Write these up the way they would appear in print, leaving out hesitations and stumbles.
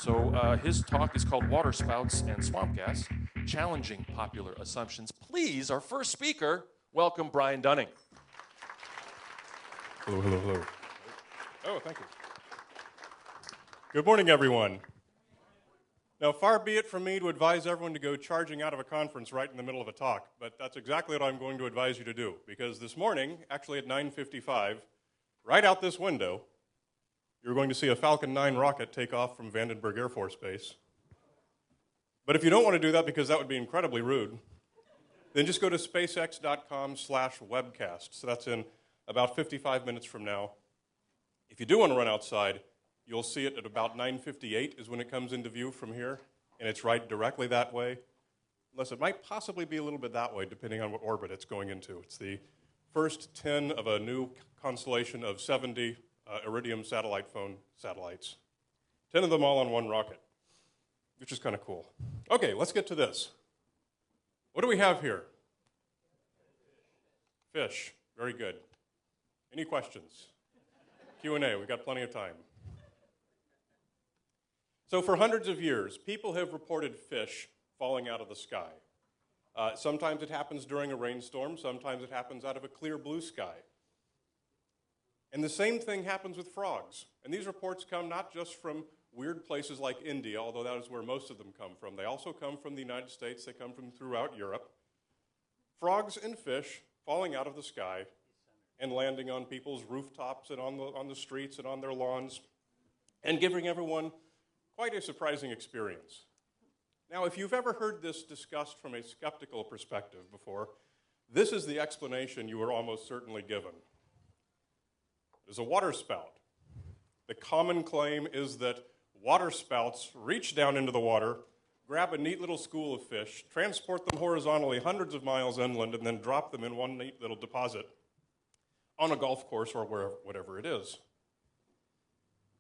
So his talk is called Waterspouts and Swampgas, Challenging Popular Assumptions. Please, our first speaker, welcome Brian Dunning. Hello, hello, hello. Oh, thank you. Good morning, everyone. Now, far be it from me to advise everyone to go charging out of a conference right in the middle of a talk, but that's exactly what I'm going to advise you to do, because this morning, actually at 9:55, right out this window, you're going to see a Falcon 9 rocket take off from Vandenberg Air Force Base. But if you don't want to do that, because that would be incredibly rude, then just go to spacex.com/webcast. So that's in about 55 minutes from now. If you do want to run outside, you'll see it at about 9:58 is when it comes into view from here, and it's right directly that way, unless it might possibly be a little bit that way, depending on what orbit it's going into. It's the first 10 of a new constellation of 70 Iridium satellite phone satellites. 10 of them all on one rocket, which is kind of cool. Okay, let's get to this. What do we have here? Fish. Very good. Any questions? Q&A, we've got plenty of time. So for hundreds of years, people have reported fish falling out of the sky. Sometimes it happens during a rainstorm, sometimes it happens out of a clear blue sky. And the same thing happens with frogs. And these reports come not just from weird places like India, although that is where most of them come from. They also come from the United States, they come from throughout Europe. Frogs and fish falling out of the sky and landing on people's rooftops and on the streets and on their lawns, and giving everyone quite a surprising experience. Now, if you've ever heard this discussed from a skeptical perspective before, this is the explanation you were almost certainly given. It is a waterspout. The common claim is that waterspouts reach down into the water, grab a neat little school of fish, transport them horizontally hundreds of miles inland, and then drop them in one neat little deposit on a golf course or wherever, whatever it is.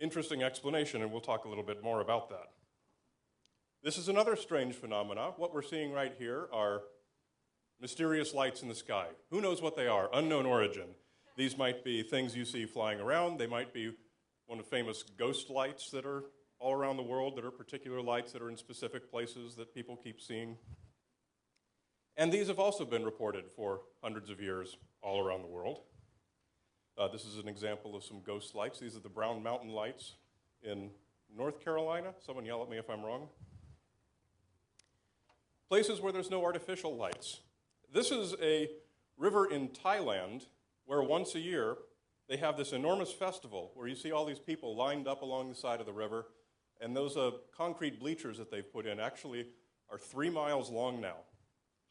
Interesting explanation, and we'll talk a little bit more about that. This is another strange phenomena. What we're seeing right here are mysterious lights in the sky. Who knows what they are? Unknown origin. These might be things you see flying around. They might be one of the famous ghost lights that are all around the world, that are particular lights that are in specific places that people keep seeing. And these have also been reported for hundreds of years all around the world. This is an example of some ghost lights. These are the Brown Mountain lights in North Carolina. Someone yell at me if I'm wrong. Places where there's no artificial lights. This is a river in Thailand where once a year they have this enormous festival where you see all these people lined up along the side of the river, and those concrete bleachers that they've put in actually are 3 miles long now.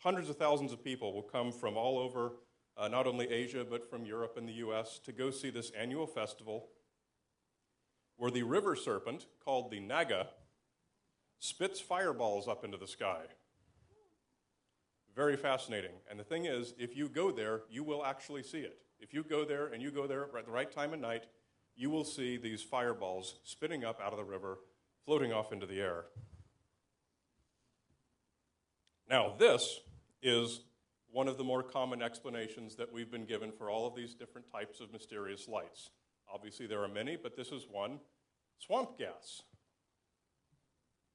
Hundreds of thousands of people will come from all over not only Asia, but from Europe and the US, to go see this annual festival where the river serpent, called the naga, spits fireballs up into the sky. Very fascinating. And the thing is, if you go there, you will actually see it. If you go there and you go there at the right time of night, you will see these fireballs spitting up out of the river, floating off into the air. Now, this is one of the more common explanations that we've been given for all of these different types of mysterious lights. Obviously, there are many, but this is one: swamp gas.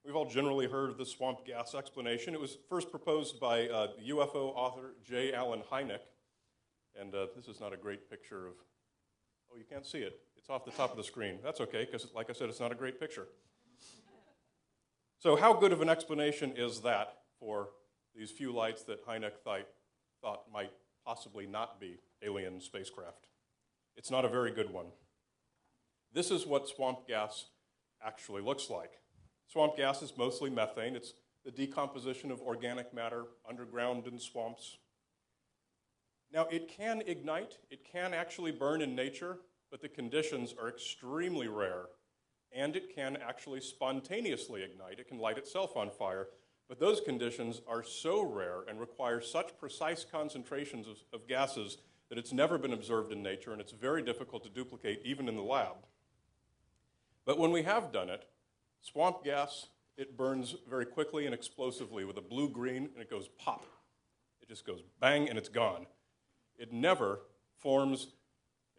We've all generally heard of the swamp gas explanation. It was first proposed by UFO author J. Allen Hynek, and this is not a great picture of, oh, you can't see it. It's off the top of the screen. That's okay, because like I said, it's not a great picture. So how good of an explanation is that for these few lights that Hynek thought might possibly not be alien spacecraft? It's not a very good one. This is what swamp gas actually looks like. Swamp gas is mostly methane. It's the decomposition of organic matter underground in swamps. Now, it can ignite. It can actually burn in nature, but the conditions are extremely rare. And it can actually spontaneously ignite. It can light itself on fire. But those conditions are so rare and require such precise concentrations of gases that it's never been observed in nature, and it's very difficult to duplicate even in the lab. But when we have done it, swamp gas, it burns very quickly and explosively with a blue-green, and it goes pop. It just goes bang, and it's gone. It never forms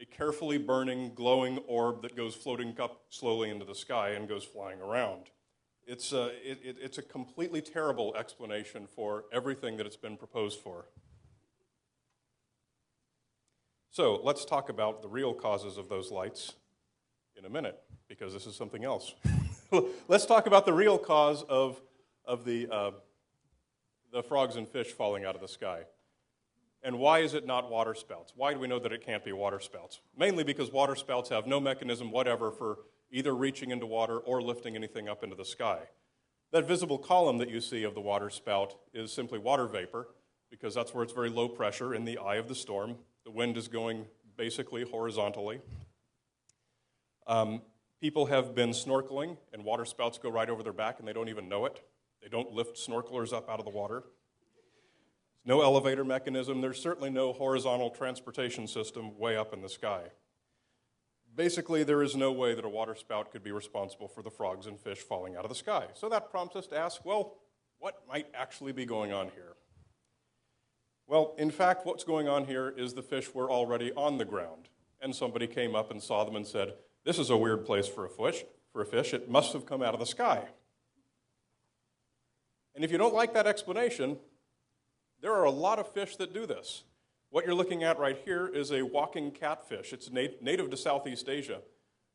a carefully burning, glowing orb that goes floating up slowly into the sky and goes flying around. It's a completely terrible explanation for everything that it's been proposed for. So let's talk about the real causes of those lights in a minute, because this is something else. Let's talk about the real cause of the frogs and fish falling out of the sky. And why is it not waterspouts? Why do we know that it can't be waterspouts? Mainly because waterspouts have no mechanism whatever for either reaching into water or lifting anything up into the sky. That visible column that you see of the waterspout is simply water vapor, because that's where it's very low pressure in the eye of the storm. The wind is going basically horizontally. People have been snorkeling, and waterspouts go right over their back, and they don't even know it. They don't lift snorkelers up out of the water. No elevator mechanism. There's certainly no horizontal transportation system way up in the sky. Basically, there is no way that a waterspout could be responsible for the frogs and fish falling out of the sky. So that prompts us to ask, well, what might actually be going on here? Well, in fact, what's going on here is the fish were already on the ground, and somebody came up and saw them and said, this is a weird place for a fish. It must have come out of the sky. And if you don't like that explanation, there are a lot of fish that do this. What you're looking at right here is a walking catfish. It's native to Southeast Asia,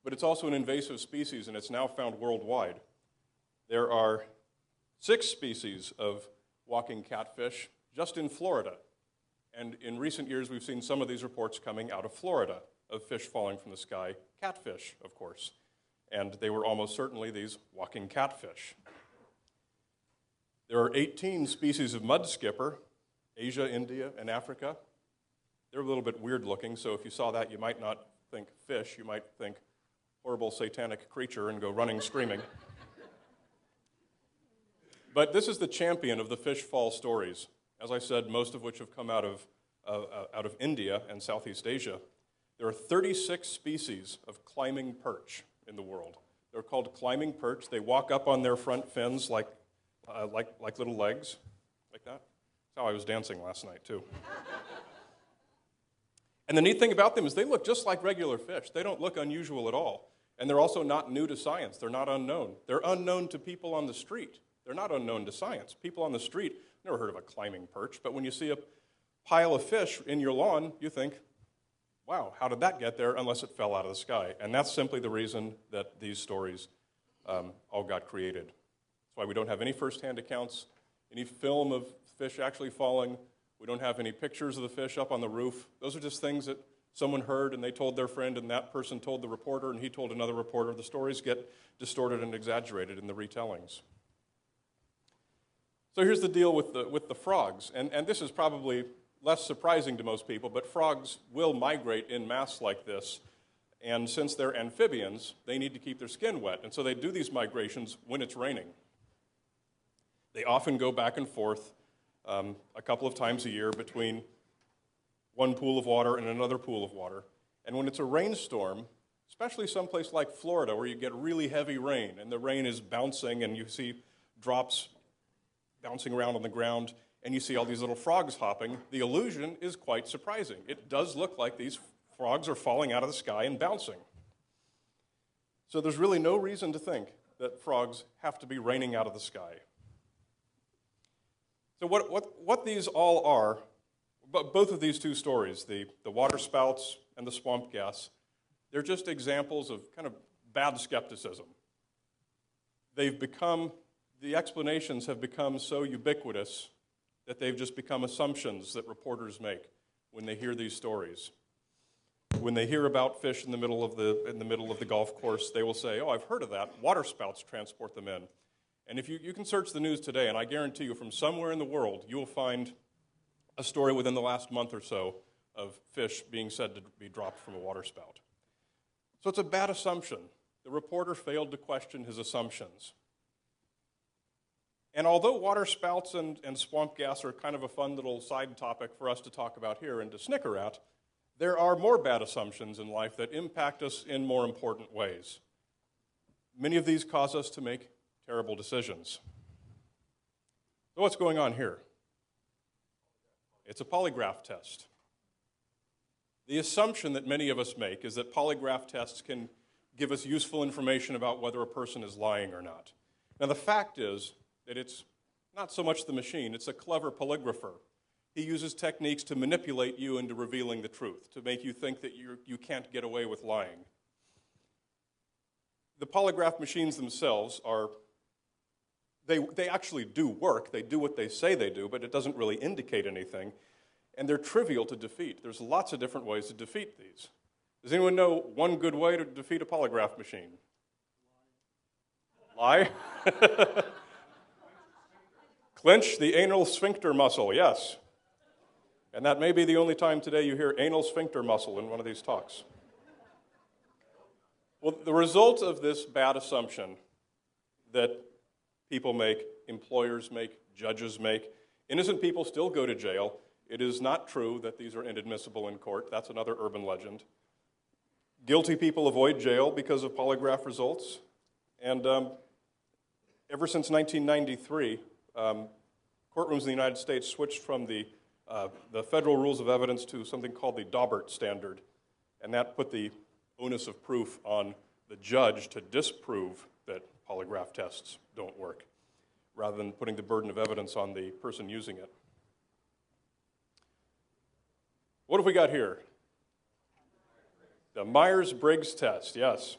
but it's also an invasive species, and it's now found worldwide. There are 6 species of walking catfish just in Florida. And in recent years, we've seen some of these reports coming out of Florida of fish falling from the sky, catfish, of course. And they were almost certainly these walking catfish. There are 18 species of mud skipper, Asia, India, and Africa. They're a little bit weird looking, so if you saw that, you might not think fish, you might think horrible satanic creature and go running screaming. But this is the champion of the fish fall stories. As I said, most of which have come out of India and Southeast Asia. There are 36 species of climbing perch in the world. They're called climbing perch. They walk up on their front fins like little legs, like that. That's how I was dancing last night, too. And the neat thing about them is they look just like regular fish. They don't look unusual at all. And they're also not new to science. They're not unknown. They're unknown to people on the street. They're not unknown to science. People on the street never heard of a climbing perch, but when you see a pile of fish in your lawn, you think, wow, how did that get there unless it fell out of the sky? And that's simply the reason that these stories all got created. That's why we don't have any firsthand accounts, any film of fish actually falling. We don't have any pictures of the fish up on the roof. Those are just things that someone heard and they told their friend, and that person told the reporter and he told another reporter. The stories get distorted and exaggerated in the retellings. So here's the deal with the frogs, and this is probably less surprising to most people, but frogs will migrate in mass like this, and since they're amphibians, they need to keep their skin wet, and so they do these migrations when it's raining. They often go back and forth a couple of times a year between one pool of water and another pool of water, and when it's a rainstorm, especially someplace like Florida where you get really heavy rain, and the rain is bouncing and you see drops bouncing around on the ground, and you see all these little frogs hopping, the illusion is quite surprising. It does look like these frogs are falling out of the sky and bouncing. So there's really no reason to think that frogs have to be raining out of the sky. So what these all are, both of these two stories, the waterspouts and the Swampgas, they're just examples of kind of bad skepticism. The explanations have become so ubiquitous that they've just become assumptions that reporters make when they hear these stories. When they hear about fish in the middle of the golf course, they will say, oh, I've heard of that. Waterspouts transport them in. And if you can search the news today, and I guarantee you from somewhere in the world, you will find a story within the last month or so of fish being said to be dropped from a waterspout. So it's a bad assumption. The reporter failed to question his assumptions. And although waterspouts and swamp gas are kind of a fun little side topic for us to talk about here and to snicker at, there are more bad assumptions in life that impact us in more important ways. Many of these cause us to make terrible decisions. So what's going on here? It's a polygraph test. The assumption that many of us make is that polygraph tests can give us useful information about whether a person is lying or not. Now, the fact is that it's not so much the machine, it's a clever polygrapher. He uses techniques to manipulate you into revealing the truth, to make you think that you can't get away with lying. The polygraph machines themselves they actually do work. They do what they say they do, but it doesn't really indicate anything. And they're trivial to defeat. There's lots of different ways to defeat these. Does anyone know one good way to defeat a polygraph machine? Lie? Clench the anal sphincter muscle, yes. And that may be the only time today you hear anal sphincter muscle in one of these talks. Well, the result of this bad assumption that people make, employers make, judges make, innocent people still go to jail. It is not true that these are inadmissible in court. That's another urban legend. Guilty people avoid jail because of polygraph results. And ever since 1993, courtrooms in the United States switched from the federal rules of evidence to something called the Daubert standard. And that put the onus of proof on the judge to disprove that polygraph tests don't work, rather than putting the burden of evidence on the person using it. What have we got here? The Myers-Briggs test, yes.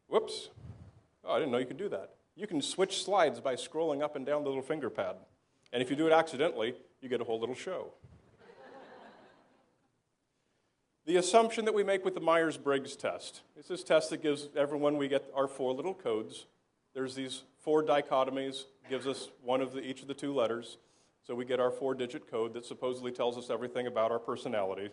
Whoops. Oh, I didn't know you could do that. You can switch slides by scrolling up and down the little finger pad. And if you do it accidentally, you get a whole little show. The assumption that we make with the Myers-Briggs test is this test that gives everyone, we get our 4 little codes. There's these 4 dichotomies, gives us one of each of the 2 letters. So we get our 4-digit code that supposedly tells us everything about our personality.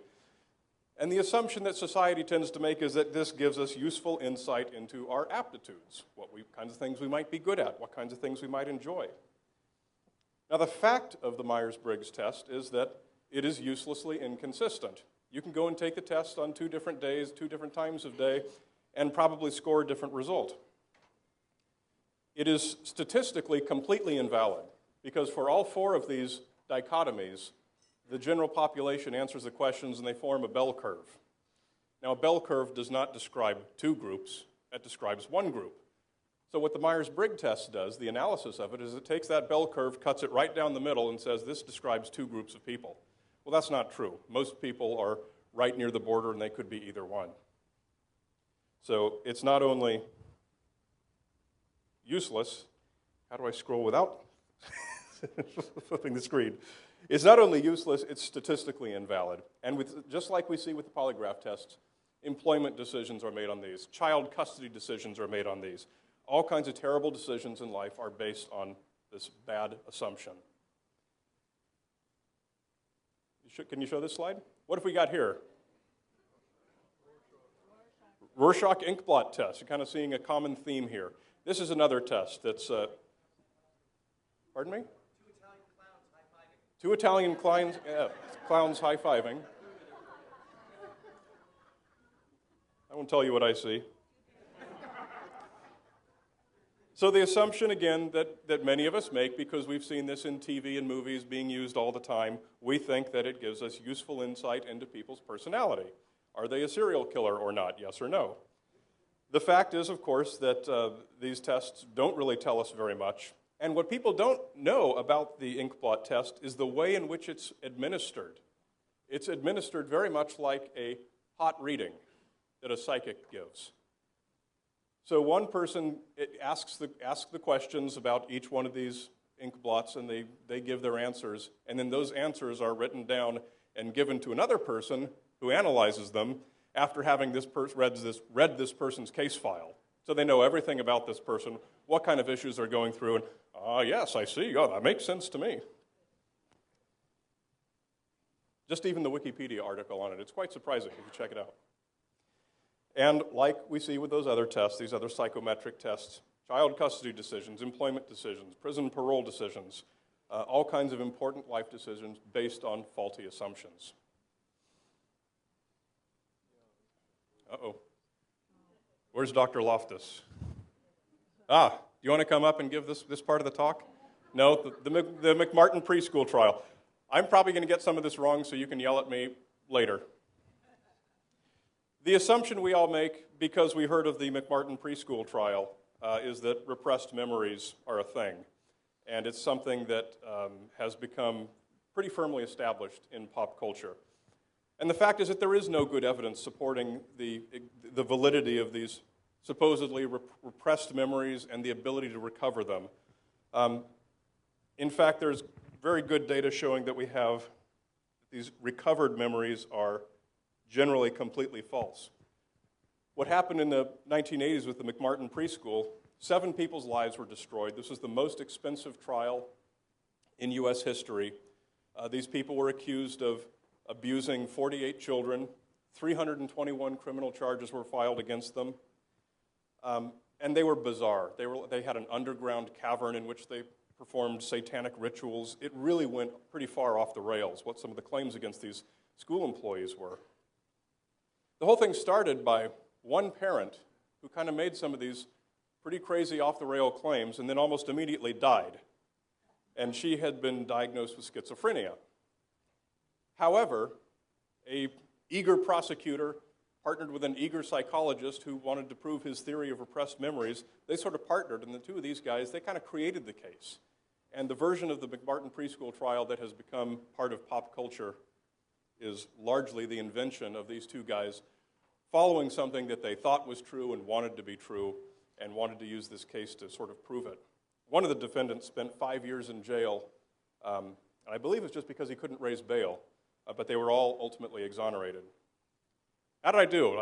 And the assumption that society tends to make is that this gives us useful insight into our aptitudes, what kinds of things we might be good at, what kinds of things we might enjoy. Now, the fact of the Myers-Briggs test is that it is uselessly inconsistent. You can go and take the test on 2 different days, 2 different times of day, and probably score a different result. It is statistically completely invalid, because for all 4 of these dichotomies, the general population answers the questions and they form a bell curve. Now, a bell curve does not describe 2 groups, it describes 1 group. So what the Myers-Briggs test does, the analysis of it, is it takes that bell curve, cuts it right down the middle, and says this describes 2 groups of people. Well, that's not true. Most people are right near the border, and they could be either one. So it's not only useless. How do I scroll without flipping the screen? It's not only useless, it's statistically invalid. And just like we see with the polygraph tests, employment decisions are made on these. Child custody decisions are made on these. All kinds of terrible decisions in life are based on this bad assumption. Can you show this slide? What have we got here? Rorschach ink blot test. You're kind of seeing a common theme here. This is another test that's, pardon me? 2 Italian clowns high-fiving. I won't tell you what I see. So the assumption, again, that many of us make, because we've seen this in TV and movies being used all the time, we think that it gives us useful insight into people's personality. Are they a serial killer or not, yes or no? The fact is, of course, that these tests don't really tell us very much. And what people don't know about the ink blot test is the way in which it's administered. It's administered very much like a hot reading that a psychic gives. So one person asks the questions about each one of these ink blots, and they give their answers, and then those answers are written down and given to another person who analyzes them after having read this person's case file. So they know everything about this person, what kind of issues they're going through, and, yes, I see, oh, that makes sense to me. Just even the Wikipedia article on it, it's quite surprising if you check it out. And like we see with those other tests, these other psychometric tests, child custody decisions, employment decisions, prison parole decisions, all kinds of important life decisions based on faulty assumptions. Uh-oh. Where's Dr. Loftus? Do you want to come up and give this part of the talk? No, the McMartin preschool trial. I'm probably going to get some of this wrong, so you can yell at me later. The assumption we all make, because we heard of the McMartin preschool trial, is that repressed memories are a thing. And it's something that has become pretty firmly established in pop culture. And the fact is that there is no good evidence supporting the validity of these supposedly repressed memories and the ability to recover them. In fact, there's very good data showing that these recovered memories are generally completely false. What happened in the 1980s with the McMartin preschool, 7 people's lives were destroyed. This was the most expensive trial in US history. These people were accused of abusing 48 children. 321 criminal charges were filed against them. And they were bizarre. They had an underground cavern in which they performed satanic rituals. It really went pretty far off the rails, what some of the claims against these school employees were. The whole thing started by one parent who kind of made some of these pretty crazy off-the-rail claims and then almost immediately died. And she had been diagnosed with schizophrenia. However, an eager prosecutor partnered with an eager psychologist who wanted to prove his theory of repressed memories. They sort of partnered, and the two of these guys, they kind of created the case. And the version of the McMartin preschool trial that has become part of pop culture is largely the invention of these two guys following something that they thought was true and wanted to be true and wanted to use this case to sort of prove it. One of the defendants spent 5 years in jail, and I believe it's just because he couldn't raise bail, but they were all ultimately exonerated. How did I do?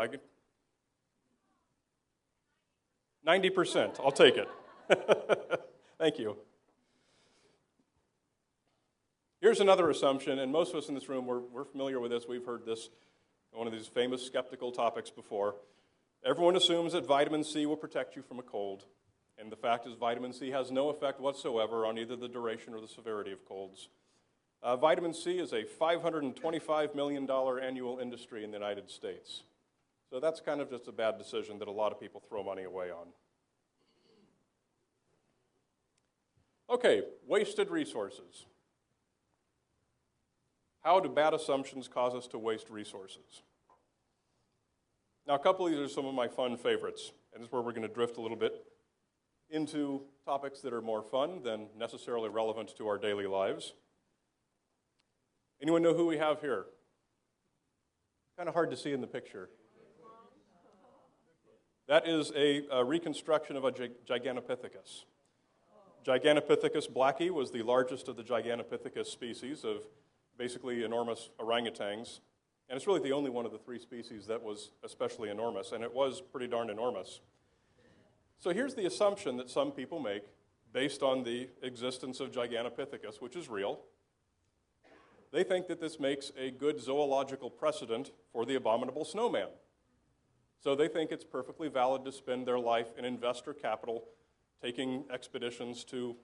90%. I'll take it. Thank you. Here's another assumption, and most of us in this room, we're familiar with this. We've heard this, one of these famous skeptical topics before. Everyone assumes that vitamin C will protect you from a cold, and the fact is vitamin C has no effect whatsoever on either the duration or the severity of colds. Vitamin C is a $525 million annual industry in the United States. So that's kind of just a bad decision that a lot of people throw money away on. Okay, wasted resources. How do bad assumptions cause us to waste resources? Now, a couple of these are some of my fun favorites, and this is where we're going to drift a little bit into topics that are more fun than necessarily relevant to our daily lives. Anyone know who we have here? Kind of hard to see in the picture. That is a reconstruction of a Gigantopithecus. Gigantopithecus blacki was the largest of the Gigantopithecus species of basically enormous orangutans. And it's really the only one of the 3 species that was especially enormous, and it was pretty darn enormous. So here's the assumption that some people make based on the existence of Gigantopithecus, which is real. They think that this makes a good zoological precedent for the abominable snowman. So they think it's perfectly valid to spend their life in investor capital taking expeditions to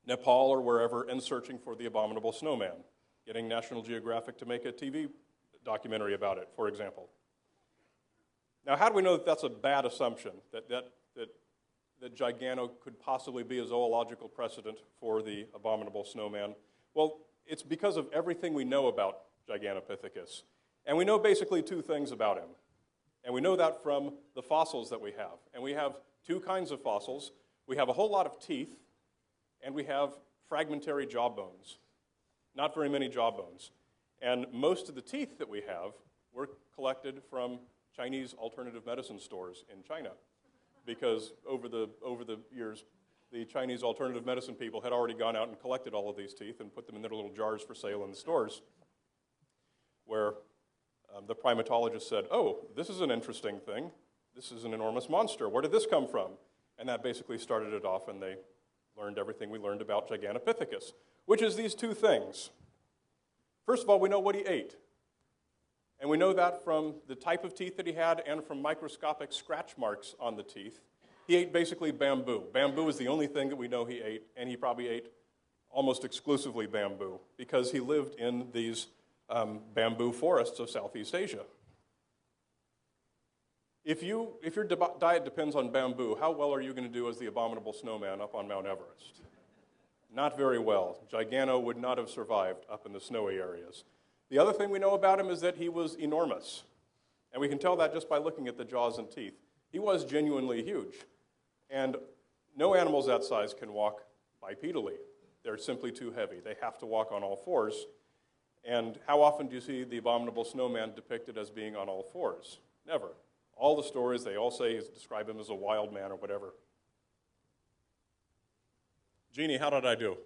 Nepal or wherever and searching for the abominable snowman, getting National Geographic to make a TV documentary about it, for example. Now, how do we know that that's a bad assumption, that Gigano could possibly be a zoological precedent for the abominable snowman? Well, it's because of everything we know about Gigantopithecus. And we know basically 2 things about him. And we know that from the fossils that we have. And we have 2 kinds of fossils. We have a whole lot of teeth, and we have fragmentary jawbones. Not very many jawbones. And most of the teeth that we have were collected from Chinese alternative medicine stores in China, because over the years, the Chinese alternative medicine people had already gone out and collected all of these teeth and put them in their little jars for sale in the stores, where the primatologist said, oh, this is an interesting thing. This is an enormous monster. Where did this come from? And that basically started it off, and they learned everything we learned about Gigantopithecus, which is these 2 things. First of all, we know what he ate. And we know that from the type of teeth that he had and from microscopic scratch marks on the teeth. He ate basically bamboo. Bamboo is the only thing that we know he ate, and he probably ate almost exclusively bamboo because he lived in these bamboo forests of Southeast Asia. If your diet depends on bamboo, how well are you going to do as the abominable snowman up on Mount Everest? Not very well. Gigano would not have survived up in the snowy areas. The other thing we know about him is that he was enormous. And we can tell that just by looking at the jaws and teeth. He was genuinely huge. And no animals that size can walk bipedally. They're simply too heavy. They have to walk on all fours. And how often do you see the abominable snowman depicted as being on all fours? Never. All the stories, they all say, describe him as a wild man or whatever. Jeannie, how did I do?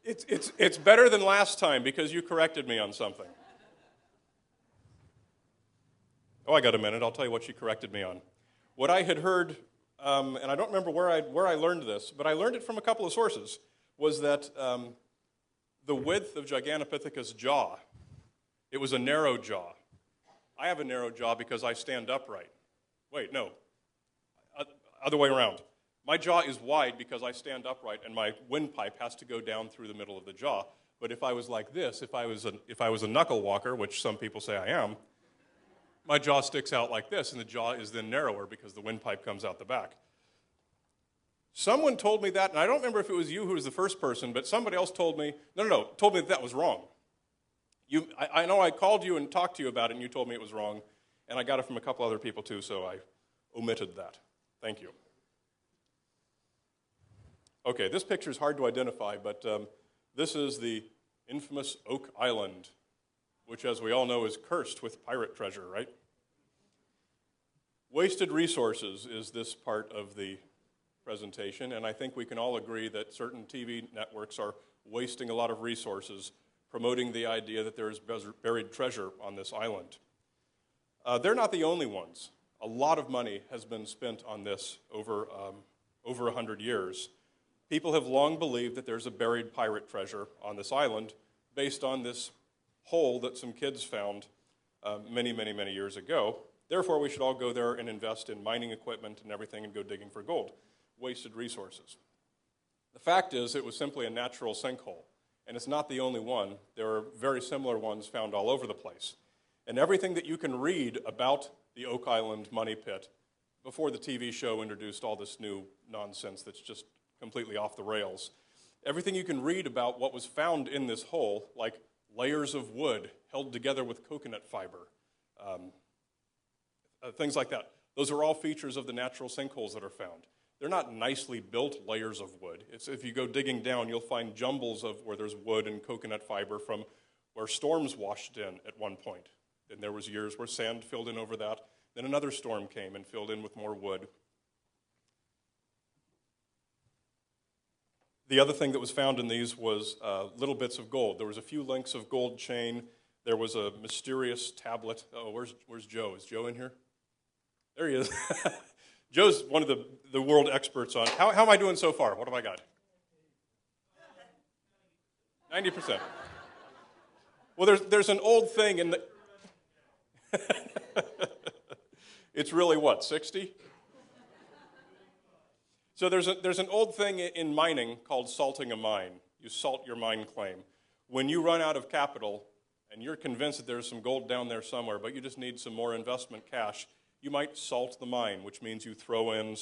It's better than last time because you corrected me on something. Oh, I got a minute. I'll tell you what she corrected me on. What I had heard, and I don't remember where I learned this, but I learned it from a couple of sources, was that the width of Gigantopithecus' jaw, it was a narrow jaw. I have a narrow jaw because I stand upright. Wait, no. Other way around. My jaw is wide because I stand upright and my windpipe has to go down through the middle of the jaw. But if I was like this, if I was a knuckle walker, which some people say I am, my jaw sticks out like this, and the jaw is then narrower because the windpipe comes out the back. Someone told me that, and I don't remember if it was you who was the first person, but somebody else told me, told me that was wrong. I know I called you and talked to you about it, and you told me it was wrong, and I got it from a couple other people too, so I omitted that. Thank you. Okay, this picture is hard to identify, but this is the infamous Oak Island, which, as we all know, is cursed with pirate treasure, right? Wasted resources is this part of the presentation, and I think we can all agree that certain TV networks are wasting a lot of resources promoting the idea that there is buried treasure on this island. They're not the only ones. A lot of money has been spent on this over 100 years. People have long believed that there's a buried pirate treasure on this island based on this hole that some kids found many, many, many years ago. Therefore, we should all go there and invest in mining equipment and everything and go digging for gold. Wasted resources. The fact is, it was simply a natural sinkhole, and it's not the only one. There are very similar ones found all over the place. And everything that you can read about the Oak Island money pit before the TV show introduced all this new nonsense that's just completely off the rails. Everything you can read about what was found in this hole, like layers of wood held together with coconut fiber, things like that. Those are all features of the natural sinkholes that are found. They're not nicely built layers of wood. If you go digging down, you'll find jumbles of where there's wood and coconut fiber from where storms washed in at one point. And there was years where sand filled in over that. Then another storm came and filled in with more wood. The other thing that was found in these was little bits of gold. There was a few links of gold chain. There was a mysterious tablet. Oh, where's Joe? Is Joe in here? There he is. Joe's one of the world experts on, how am I doing so far? What have I got? 90%. Well, there's an old thing in the, it's really what, 60? So there's an old thing in mining called salting a mine. You salt your mine claim. When you run out of capital and you're convinced that there's some gold down there somewhere, but you just need some more investment cash, you might salt the mine, which means you throw in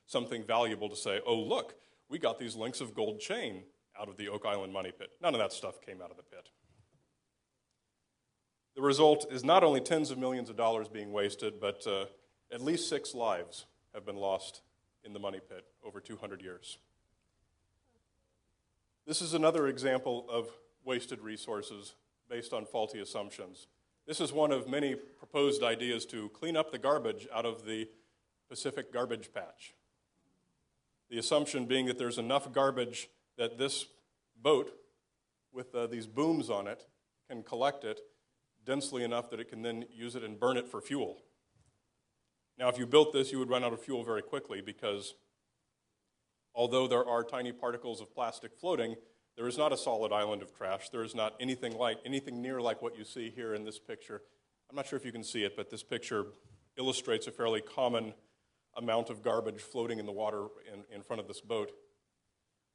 something valuable to say, oh, look, we got these links of gold chain out of the Oak Island money pit. None of that stuff came out of the pit. The result is not only tens of millions of dollars being wasted, but at least 6 lives have been lost in the money pit over 200 years. This is another example of wasted resources based on faulty assumptions. This is one of many proposed ideas to clean up the garbage out of the Pacific garbage patch. The assumption being that there's enough garbage that this boat with these booms on it can collect it densely enough that it can then use it and burn it for fuel. Now, if you built this, you would run out of fuel very quickly because although there are tiny particles of plastic floating, there is not a solid island of trash. There is not anything near like what you see here in this picture. I'm not sure if you can see it, but this picture illustrates a fairly common amount of garbage floating in the water in front of this boat.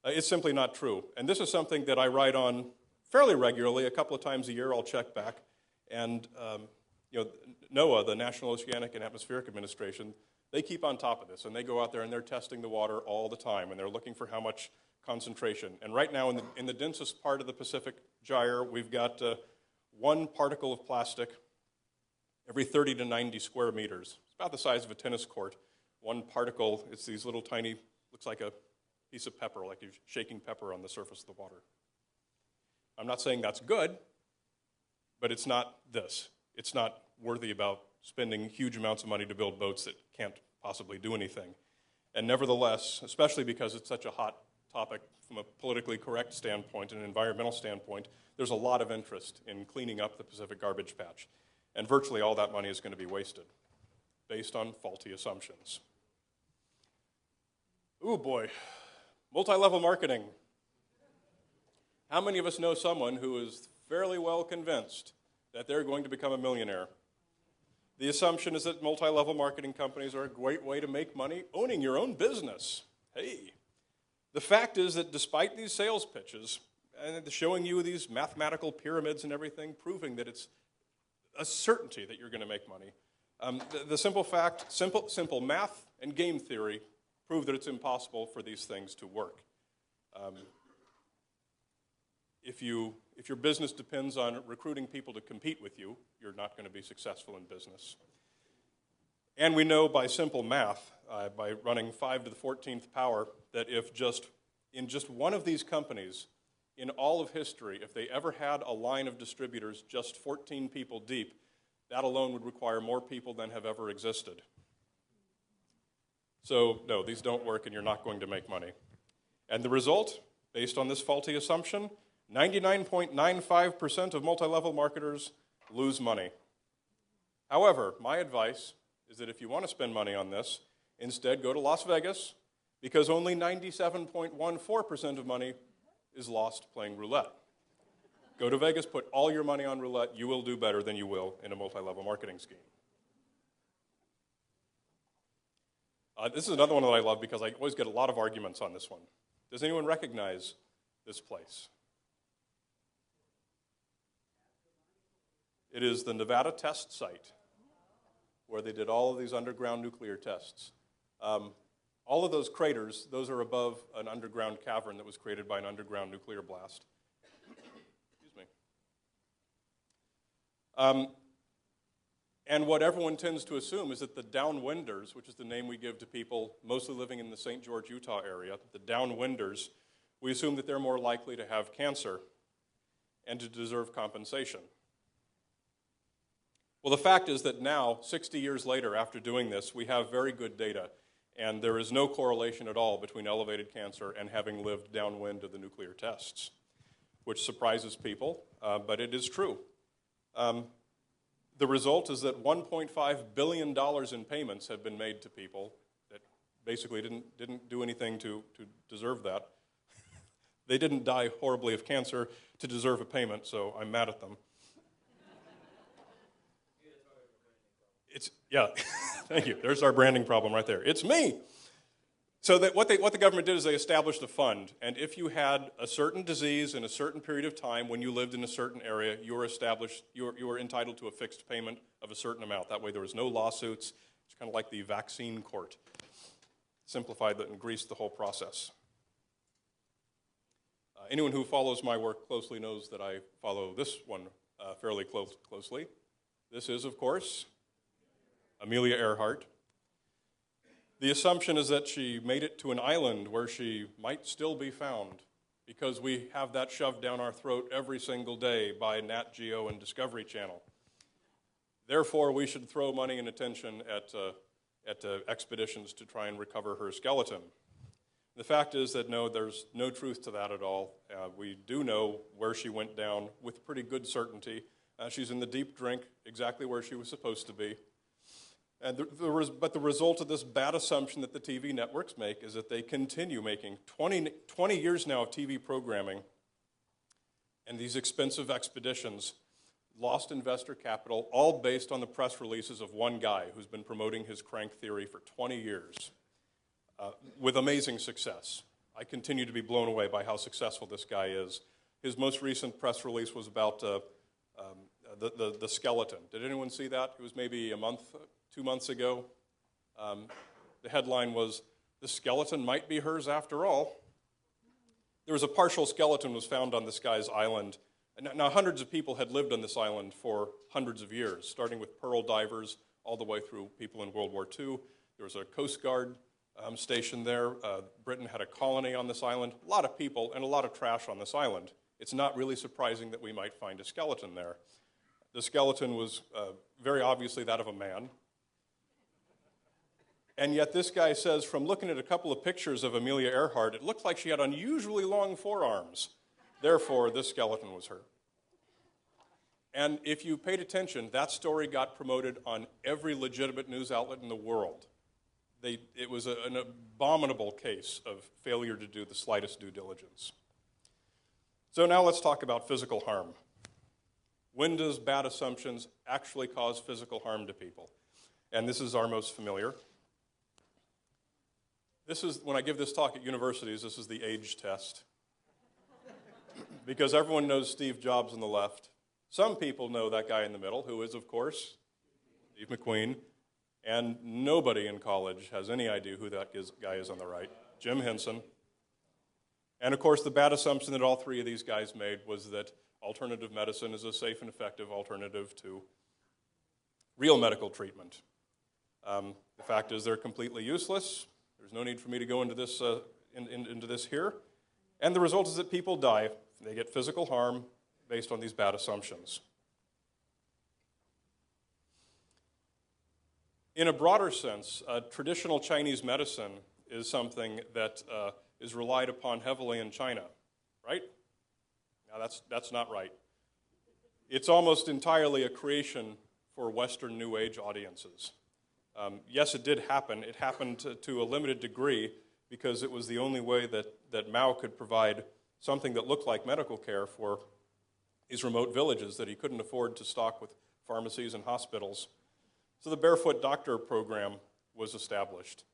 It's simply not true. And this is something that I write on fairly regularly. A couple of times a year, I'll check back. And NOAA, the National Oceanic and Atmospheric Administration, they keep on top of this, and they go out there and they're testing the water all the time, and they're looking for how much concentration. And right now, in the densest part of the Pacific Gyre, we've got one particle of plastic every 30 to 90 square meters. It's about the size of a tennis court. One particle, it's these little tiny, looks like a piece of pepper, like you're shaking pepper on the surface of the water. I'm not saying that's good, but it's not this. It's not worthy about spending huge amounts of money to build boats that can't possibly do anything. And nevertheless, especially because it's such a hot topic from a politically correct standpoint and an environmental standpoint, there's a lot of interest in cleaning up the Pacific garbage patch. And virtually all that money is going to be wasted based on faulty assumptions. Ooh, boy. Multi-level marketing. How many of us know someone who is fairly well convinced that they're going to become a millionaire? The assumption is that multi-level marketing companies are a great way to make money owning your own business. Hey. The fact is that despite these sales pitches, and showing you these mathematical pyramids and everything, proving that it's a certainty that you're going to make money, the simple fact, simple math and game theory prove that it's impossible for these things to work. If your business depends on recruiting people to compete with you, you're not going to be successful in business. And we know by simple math, by running 5 to the 14th power, that if in just one of these companies, in all of history, if they ever had a line of distributors just 14 people deep, that alone would require more people than have ever existed. So no, these don't work and you're not going to make money. And the result, based on this faulty assumption, 99.95% of multi-level marketers lose money. However, my advice is that if you want to spend money on this, instead go to Las Vegas, because only 97.14% of money is lost playing roulette. Go to Vegas, put all your money on roulette, you will do better than you will in a multi-level marketing scheme. This is another one that I love because I always get a lot of arguments on this one. Does anyone recognize this place? It is the Nevada test site where they did all of these underground nuclear tests. All of those craters, those are above an underground cavern that was created by an underground nuclear blast. Excuse me. And what everyone tends to assume is that the downwinders, which is the name we give to people mostly living in the St. George, Utah area, the downwinders, we assume that they're more likely to have cancer and to deserve compensation. Well, the fact is that now, 60 years later after doing this, we have very good data, and there is no correlation at all between elevated cancer and having lived downwind of the nuclear tests, which surprises people, but it is true. The result is that $1.5 billion in payments have been made to people that basically didn't do anything to deserve that. They didn't die horribly of cancer to deserve a payment, so I'm mad at them. Yeah, thank you. There's our branding problem right there. It's me. So that what the government did is they established a fund, and if you had a certain disease in a certain period of time when you lived in a certain area, you were entitled to a fixed payment of a certain amount. That way there was no lawsuits. It's kind of like the vaccine court. Simplified that and greased the whole process. Anyone who follows my work closely knows that I follow this one fairly closely. This is, of course, Amelia Earhart. The assumption is that she made it to an island where she might still be found because we have that shoved down our throat every single day by Nat Geo and Discovery Channel. Therefore, we should throw money and attention at expeditions to try and recover her skeleton. The fact is that no, there's no truth to that at all. We do know where she went down with pretty good certainty. She's in the deep drink, exactly where she was supposed to be. And but the result of this bad assumption that the TV networks make is that they continue making 20 years now of TV programming and these expensive expeditions, lost investor capital, all based on the press releases of one guy who's been promoting his crank theory for 20 years with amazing success. I continue to be blown away by how successful this guy is. His most recent press release was about the skeleton. Did anyone see that? It was maybe 2 months ago. The headline was, "The skeleton might be hers after all." There was a partial skeleton was found on this guy's island, Now, hundreds of people had lived on this island for hundreds of years, starting with pearl divers all the way through people in World War II. There was a Coast Guard station there. Britain had a colony on this island. A lot of people and a lot of trash on this island. It's not really surprising that we might find a skeleton there. The skeleton was very obviously that of a man. And yet this guy says, from looking at a couple of pictures of Amelia Earhart, it looked like she had unusually long forearms. Therefore, this skeleton was her. And if you paid attention, that story got promoted on every legitimate news outlet in the world. It was an abominable case of failure to do the slightest due diligence. So now let's talk about physical harm. When does bad assumptions actually cause physical harm to people? And this is our most familiar. This is, when I give this talk at universities, this is the age test. Because everyone knows Steve Jobs on the left. Some people know that guy in the middle, who is, of course, Steve McQueen. And nobody in college has any idea who that guy is on the right, Jim Henson. And, of course, the bad assumption that all three of these guys made was that alternative medicine is a safe and effective alternative to real medical treatment. The fact is they're completely useless. There's no need for me to go into this, into this here. And the result is that people die. They get physical harm based on these bad assumptions. In a broader sense, traditional Chinese medicine is something that is relied upon heavily in China, right? Now that's not right. It's almost entirely a creation for Western New Age audiences. Yes, it did happen. It happened to a limited degree because it was the only way that Mao could provide something that looked like medical care for these remote villages that he couldn't afford to stock with pharmacies and hospitals. So the Barefoot Doctor program was established.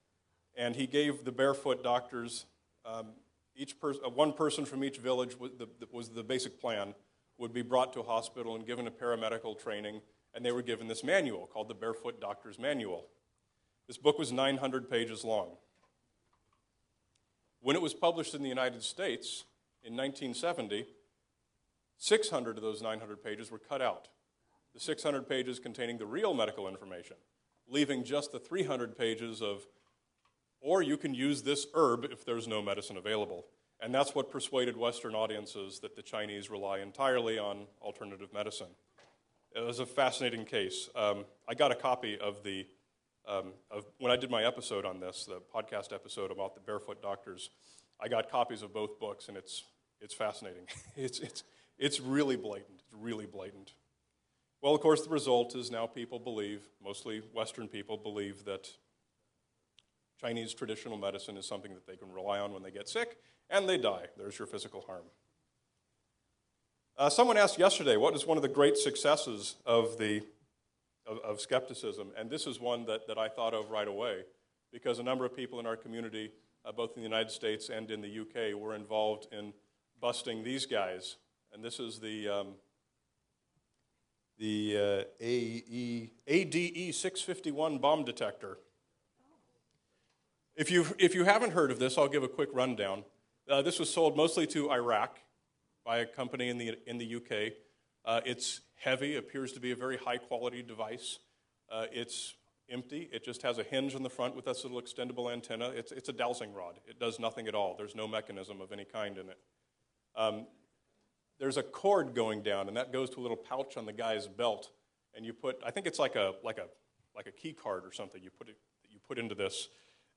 And he gave the barefoot doctors, one person from each village was the basic plan, would be brought to a hospital and given a paramedical training, and they were given this manual called the Barefoot Doctor's Manual. This book was 900 pages long. When it was published in the United States in 1970, 600 of those 900 pages were cut out. The 600 pages containing the real medical information, leaving just the 300 pages of, or you can use this herb if there's no medicine available. And that's what persuaded Western audiences that the Chinese rely entirely on alternative medicine. It was a fascinating case. I got a copy of when I did my episode on this, the podcast episode about the barefoot doctors. I got copies of both books, and it's fascinating. It's really blatant. It's really blatant. Well, of course, the result is now people believe, mostly Western people believe, that Chinese traditional medicine is something that they can rely on when they get sick, and they die. There's your physical harm. Someone asked yesterday, what is one of the great successes of skepticism? And this is one that I thought of right away, because a number of people in our community, both in the United States and in the UK, were involved in busting these guys. And this is the ADE 651 bomb detector. If you haven't heard of this, I'll give a quick rundown. This was sold mostly to Iraq by a company in the UK. It's heavy, appears to be a very high-quality device. It's empty. It just has a hinge on the front with this little extendable antenna. It's a dowsing rod. It does nothing at all. There's no mechanism of any kind in it. There's a cord going down, and that goes to a little pouch on the guy's belt. And you put, I think it's like a key card or something. You put into this,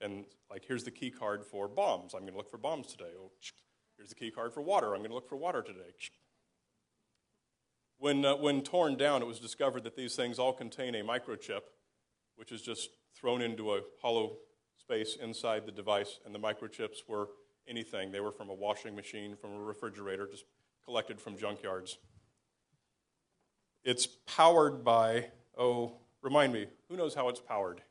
and like here's the key card for bombs. I'm going to look for bombs today. Oh, here's the key card for water. I'm going to look for water today. When torn down, it was discovered that these things all contain a microchip, which is just thrown into a hollow space inside the device, and the microchips were anything. They were from a washing machine, from a refrigerator, just collected from junkyards. It's powered by, remind me, who knows how it's powered?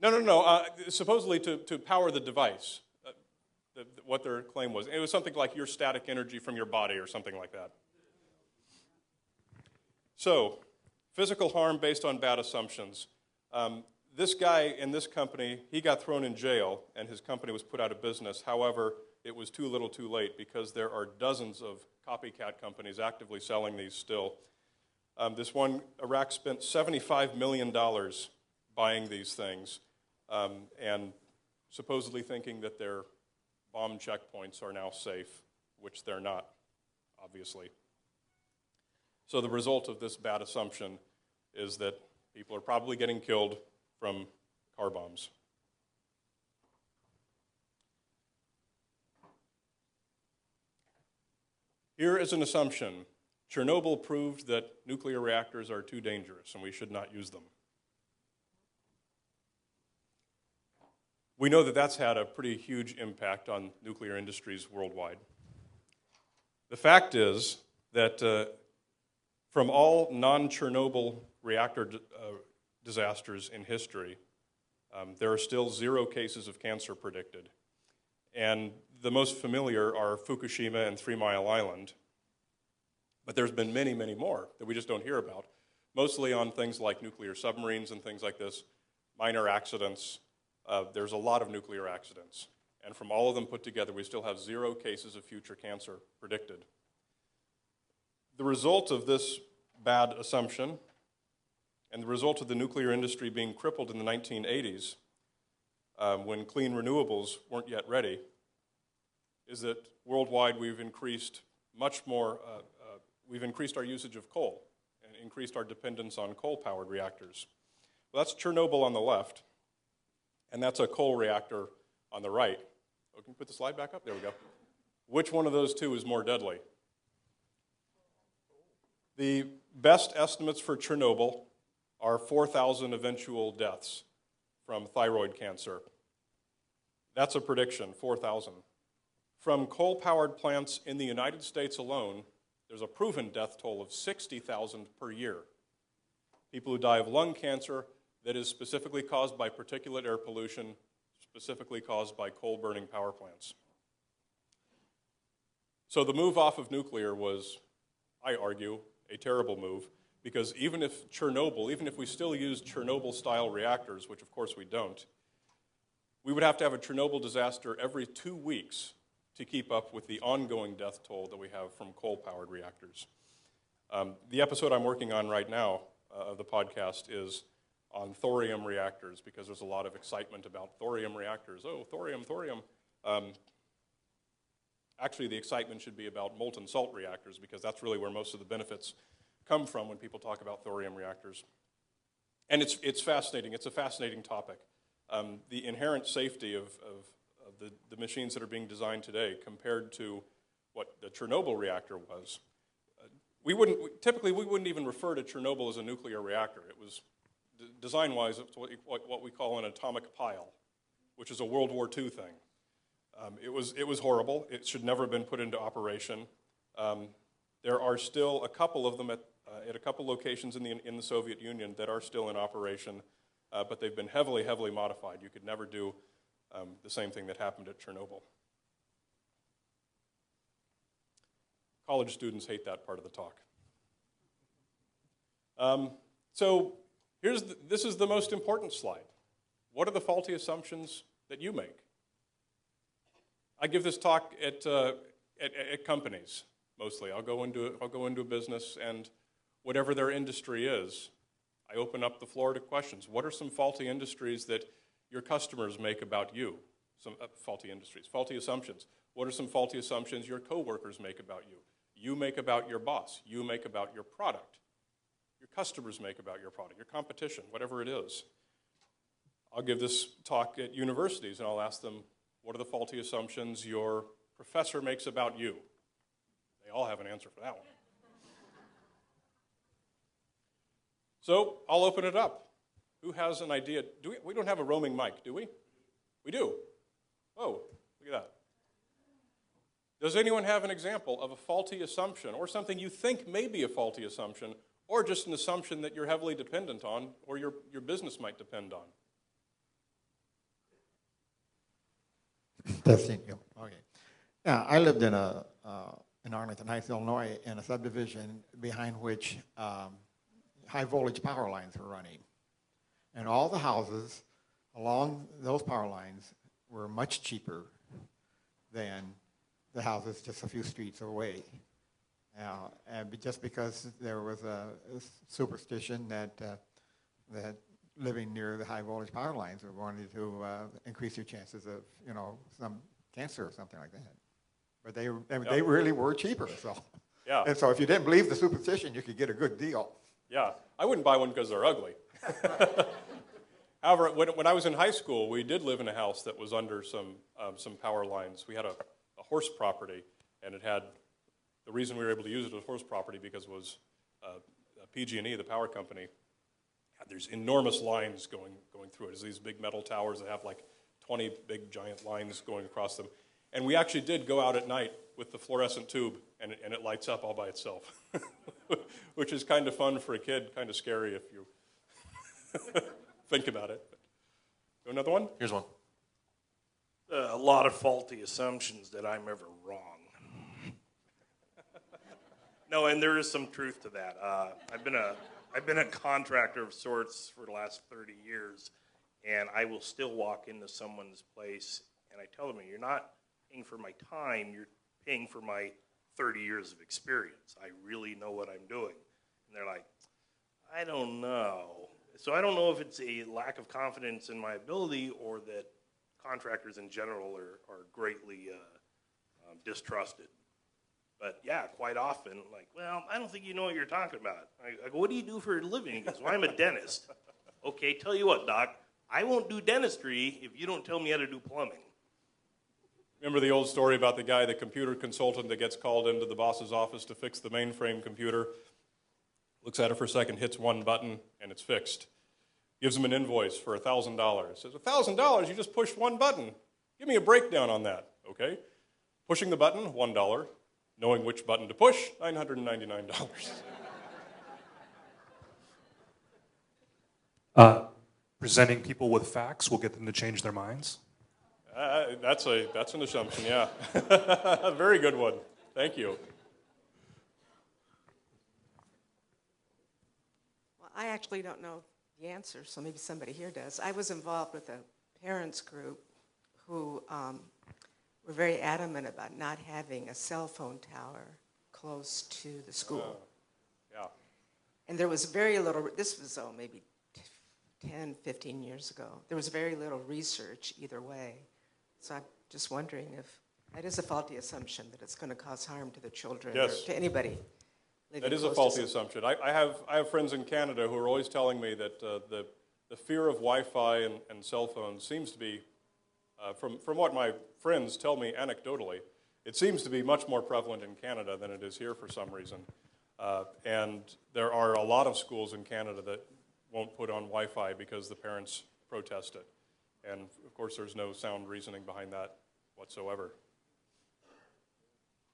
No. Supposedly to power the device, what their claim was. It was something like your static energy from your body or something like that. So, physical harm based on bad assumptions. This guy in this company, he got thrown in jail, and his company was put out of business. However, it was too little too late because there are dozens of copycat companies actively selling these still. This one, Iraq spent $75 million buying these things and supposedly thinking that their bomb checkpoints are now safe, which they're not, obviously. So the result of this bad assumption is that people are probably getting killed from car bombs. Here is an assumption. Chernobyl proved that nuclear reactors are too dangerous and we should not use them. We know that that's had a pretty huge impact on nuclear industries worldwide. The fact is that from all non-Chernobyl reactor disasters in history, there are still 0 cases of cancer predicted. And the most familiar are Fukushima and 3 Mile Island. But there's been many, many more that we just don't hear about, mostly on things like nuclear submarines and things like this, minor accidents. There's a lot of nuclear accidents. And from all of them put together, we still have 0 cases of future cancer predicted. The result of this bad assumption and the result of the nuclear industry being crippled in the 1980s when clean renewables weren't yet ready is that worldwide we've increased much more, we've increased our usage of coal and increased our dependence on coal-powered reactors. Well, that's Chernobyl on the left, and that's a coal reactor on the right. Oh, can you put the slide back up? There we go. Which one of those two is more deadly? The best estimates for Chernobyl are 4,000 eventual deaths from thyroid cancer. That's a prediction, 4,000. From coal-powered plants in the United States alone, there's a proven death toll of 60,000 per year. People who die of lung cancer that is specifically caused by particulate air pollution, specifically caused by coal-burning power plants. So the move off of nuclear was, I argue, a terrible move, because even if Chernobyl, even if we still use Chernobyl-style reactors, which of course we don't, we would have to have a Chernobyl disaster every 2 weeks to keep up with the ongoing death toll that we have from coal-powered reactors. The episode I'm working on right now of the podcast is on thorium reactors, because there's a lot of excitement about thorium reactors. Oh, thorium, thorium. Actually, the excitement should be about molten salt reactors, because that's really where most of the benefits come from when people talk about thorium reactors. And it's fascinating. It's a fascinating topic. The inherent safety of the machines that are being designed today compared to what the Chernobyl reactor was. Typically, we wouldn't even refer to Chernobyl as a nuclear reactor. It was, design-wise, it's what we call an atomic pile, which is a World War II thing. It was horrible. It should never have been put into operation. There are still a couple of them at a couple locations in the Soviet Union that are still in operation, but they've been heavily, heavily modified. You could never do the same thing that happened at Chernobyl. College students hate that part of the talk. So this is the most important slide. What are the faulty assumptions that you make? I give this talk at companies mostly. I'll go into a business, and whatever their industry is, I open up the floor to questions. What are some faulty industries that your customers make about you? Some faulty industries, faulty assumptions. What are some faulty assumptions your coworkers make about you? You make about your boss. You make about your product. Your customers make about your product, your competition, whatever it is. I'll give this talk at universities, and I'll ask them, what are the faulty assumptions your professor makes about you? They all have an answer for that one. So I'll open it up. Who has an idea? We don't have a roaming mic, do we? We do. Oh, look at that. Does anyone have an example of a faulty assumption, or something you think may be a faulty assumption, or just an assumption that you're heavily dependent on, or your business might depend on? Testing you. Okay. Yeah, I lived in Arlington Heights, Illinois, in a subdivision behind which high voltage power lines were running. And all the houses along those power lines were much cheaper than the houses just a few streets away. Just because there was a superstition that living near the high voltage power lines were going to increase your chances of, some cancer or something like that. But they really were cheaper. So, Yeah. And so if you didn't believe the superstition, you could get a good deal. Yeah, I wouldn't buy one because they're ugly. However, when I was in high school, we did live in a house that was under some power lines. We had a horse property, and it had, the reason we were able to use it as horse property because it was PG&E, the power company. There's enormous lines going through it. There's these big metal towers that have like 20 big giant lines going across them. And we actually did go out at night with the fluorescent tube, and it lights up all by itself, which is kind of fun for a kid, kind of scary if you think about it. Go another one? Here's one. A lot of faulty assumptions that I'm ever wrong. No, and there is some truth to that. I've been a contractor of sorts for the last 30 years, and I will still walk into someone's place, and I tell them, you're not paying for my time, you're paying for my 30 years of experience. I really know what I'm doing. And they're like, I don't know. So I don't know if it's a lack of confidence in my ability or that contractors in general are greatly distrusted. But yeah, quite often, like, well, I don't think you know what you're talking about. I go, what do you do for a living? He goes, well, I'm a dentist. Okay, tell you what, doc, I won't do dentistry if you don't tell me how to do plumbing. Remember the old story about the guy, the computer consultant that gets called into the boss's office to fix the mainframe computer, looks at it for a second, hits one button, and it's fixed. Gives him an invoice for $1,000. Says, $1,000? You just pushed one button. Give me a breakdown on that, okay? Pushing the button, $1. Knowing which button to push, $999. Presenting people with facts will get them to change their minds. That's an assumption, yeah. A very good one. Thank you. Well, I actually don't know the answer, so maybe somebody here does. I was involved with a parents group who were very adamant about not having a cell phone tower close to the school. Yeah. And there was very little, this was maybe 10, 15 years ago. There was very little research either way. So I'm just wondering if that is a faulty assumption that it's going to cause harm to the children Yes. or to anybody living That is a close to faulty some- assumption. I have friends in Canada who are always telling me that the fear of Wi-Fi and cell phones seems to be, from what my friends tell me anecdotally, it seems to be much more prevalent in Canada than it is here for some reason. And there are a lot of schools in Canada that won't put on Wi-Fi because the parents protest it. And of course, there's no sound reasoning behind that whatsoever.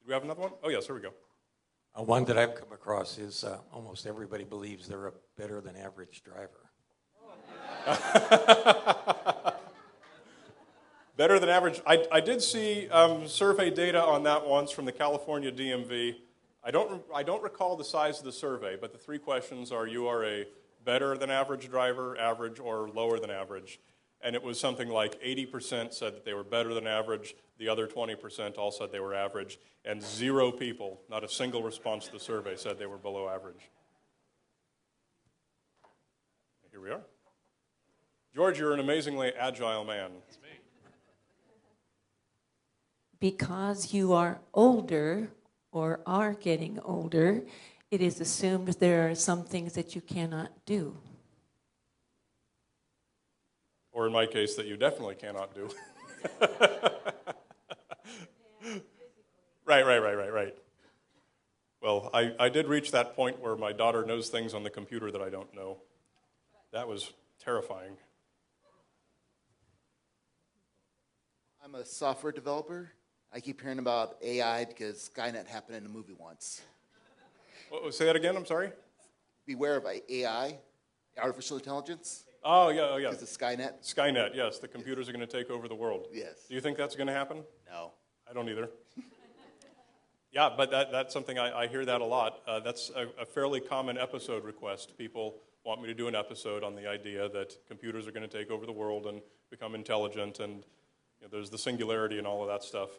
Do we have another one? Oh, yes, here we go. One that I've come across is almost everybody believes they're a better than average driver. Better than average. I did see survey data on that once from the California DMV. I don't recall the size of the survey, but the three questions are: you are a better than average driver, average, or lower than average. And it was something like 80% said that they were better than average. The other 20% all said they were average. And 0 people, not a single response to the survey, said they were below average. Here we are. George, you're an amazingly agile man. That's me. Because you are older or are getting older, it is assumed there are some things that you cannot do. Or in my case, that you definitely cannot do. Right. Well, I did reach that point where my daughter knows things on the computer that I don't know. That was terrifying. I'm a software developer. I keep hearing about AI because Skynet happened in a movie once. Say that again, I'm sorry? Beware of AI, artificial intelligence. Oh, yeah. Because of Skynet. Skynet, yes. The computers are going to take over the world. Yes. Do you think that's going to happen? No. I don't either. Yeah, but that's something I hear that a lot. That's a fairly common episode request. People want me to do an episode on the idea that computers are going to take over the world and become intelligent, and there's the singularity and all of that stuff.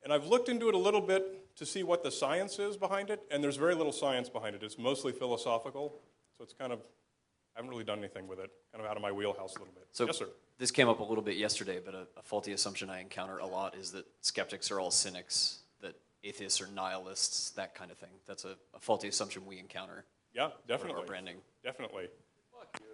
And I've looked into it a little bit to see what the science is behind it, and there's very little science behind it. It's mostly philosophical, so it's kind of, I haven't really done anything with it, kind of out of my wheelhouse a little bit. So yes, sir. this came up a little bit yesterday, but a faulty assumption I encounter a lot is that skeptics are all cynics, that atheists are nihilists, that kind of thing. That's a faulty assumption we encounter. Yeah, definitely. Our branding. Definitely. Fuck you.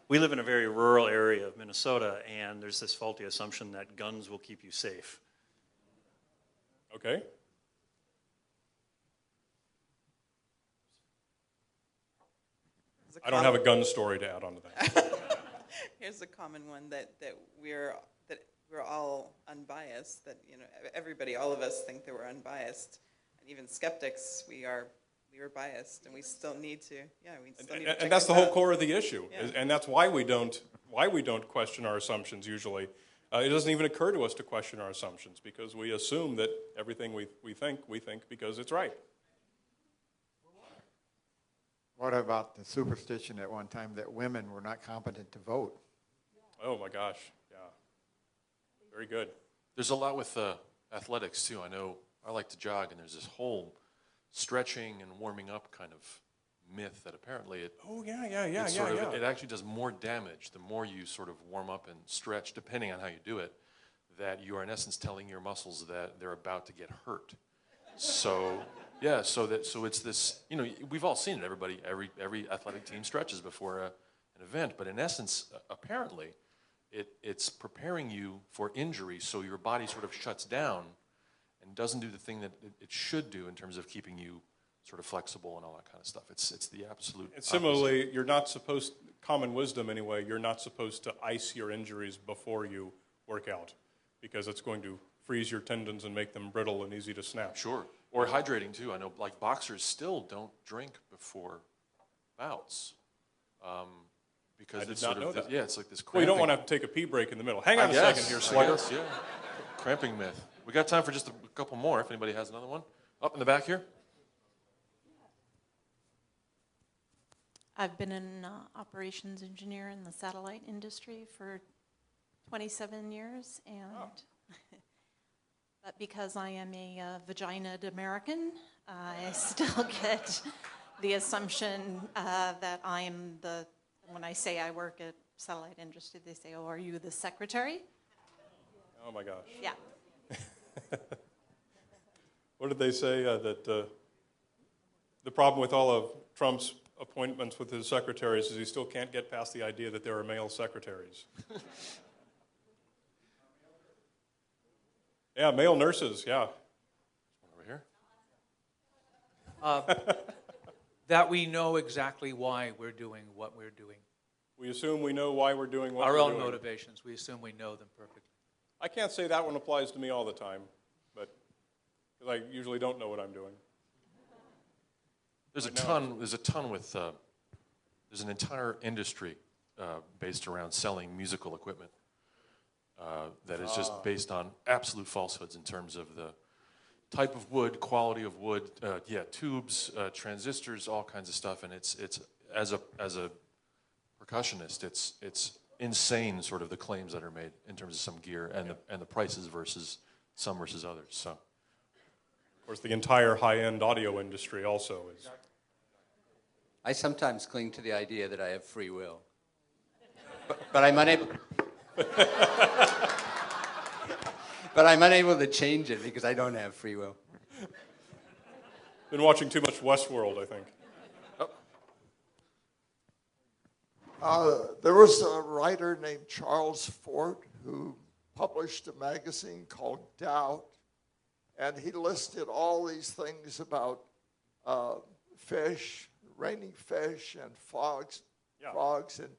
We live in a very rural area of Minnesota, and there's this faulty assumption that guns will keep you safe. Okay. I don't have a gun story to add on to that. Here's a common one that we're all unbiased. That everybody, all of us think that we're unbiased, and even skeptics, we are biased, and we still need to. Yeah, we still need to check and that's the things whole out. core of the issue, Yeah. and that's why we don't question our assumptions usually. It doesn't even occur to us to question our assumptions because we assume that everything we think because it's right. What about the superstition at one time that women were not competent to vote? Oh my gosh, yeah. Very good. There's a lot with athletics too. I know I like to jog, and there's this whole stretching and warming up kind of myth that apparently it it actually does more damage the more you sort of warm up and stretch, depending on how you do it, that you are in essence telling your muscles that they're about to get hurt. So yeah, so it's this, we've all seen it. Every athletic team stretches before an event, but in essence, apparently, it's preparing you for injury, so your body sort of shuts down and doesn't do the thing that it should do in terms of keeping you sort of flexible and all that kind of stuff. It's the absolute And similarly, you're not supposed, common wisdom anyway, you're not supposed to ice your injuries before you work out because it's going to freeze your tendons and make them brittle and easy to snap. Sure. Or hydrating too. I know like boxers still don't drink before bouts. Because I did it's not sort know of that. Yeah, it's like this Well, you don't cramping. want to have to take a pee break in the middle. Hang on I a guess. second here, I Swampgas. guess, yeah. Cramping myth. We got time for just a couple more if anybody has another one. Up in the back here. I've been an operations engineer in the satellite industry for 27 years, and but because I am a vaginaed American, I still get the assumption that I am when I say I work at satellite industry, they say, "Oh, are you the secretary?" Oh my gosh. Yeah. What did they say? That the problem with all of Trump's appointments with his secretaries is he still can't get past the idea that there are male secretaries. Yeah, male nurses, yeah. Over here. That we know exactly why we're doing what we're doing. We assume we know why we're doing what Our we're own doing. motivations, we assume we know them perfectly. I can't say that one applies to me all the time, but because I usually don't know what I'm doing. There's a ton with, there's an entire industry based around selling musical equipment that is just based on absolute falsehoods in terms of the type of wood, quality of wood, tubes, transistors, all kinds of stuff. And it's as a percussionist, it's insane sort of the claims that are made in terms of some gear and the prices versus some versus others. So. Of course, the entire high-end audio industry also is. I sometimes cling to the idea that I have free will, but I'm unable. But I'm unable to change it because I don't have free will. Been watching too much Westworld, I think. There was a writer named Charles Fort who published a magazine called Doubt, and he listed all these things about fish, raining fish, and frogs, and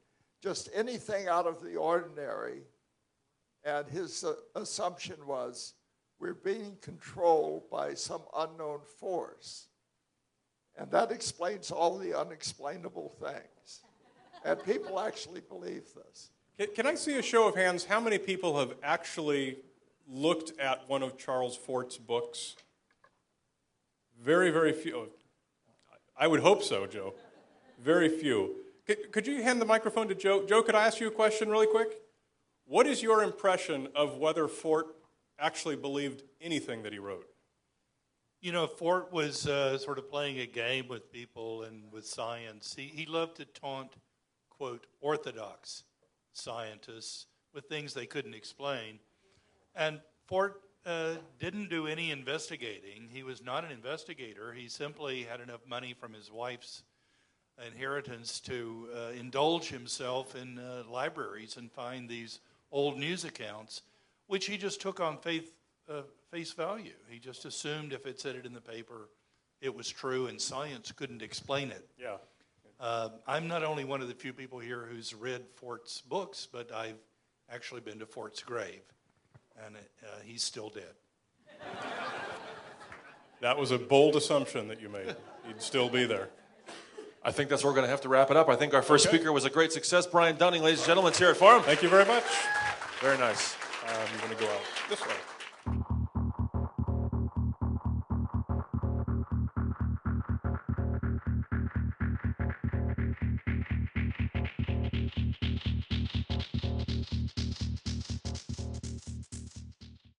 just anything out of the ordinary. And his assumption was we're being controlled by some unknown force. And that explains all the unexplainable things. And people actually believe this. Can I see a show of hands? How many people have actually looked at one of Charles Fort's books? Very, very few. I would hope so, Joe. Very few. Could you hand the microphone to Joe? Joe, could I ask you a question really quick? What is your impression of whether Fort actually believed anything that he wrote? You know, Fort was sort of playing a game with people and with science. He loved to taunt, quote, orthodox scientists with things they couldn't explain. And Fort didn't do any investigating. He was not an investigator. He simply had enough money from his wife's inheritance to indulge himself in libraries and find these old news accounts, which he just took on face value. He just assumed if it said it in the paper, it was true, and science couldn't explain it. Yeah. I'm not only one of the few people here who's read Fort's books, but I've actually been to Fort's grave, and he's still dead. That was a bold assumption that you made. He'd still be there. I think that's where we're going to have to wrap it up. I think our first speaker was a great success. Brian Dunning, ladies and gentlemen, it's here at Forum. Thank you very much. Very nice. You're going to go out this way.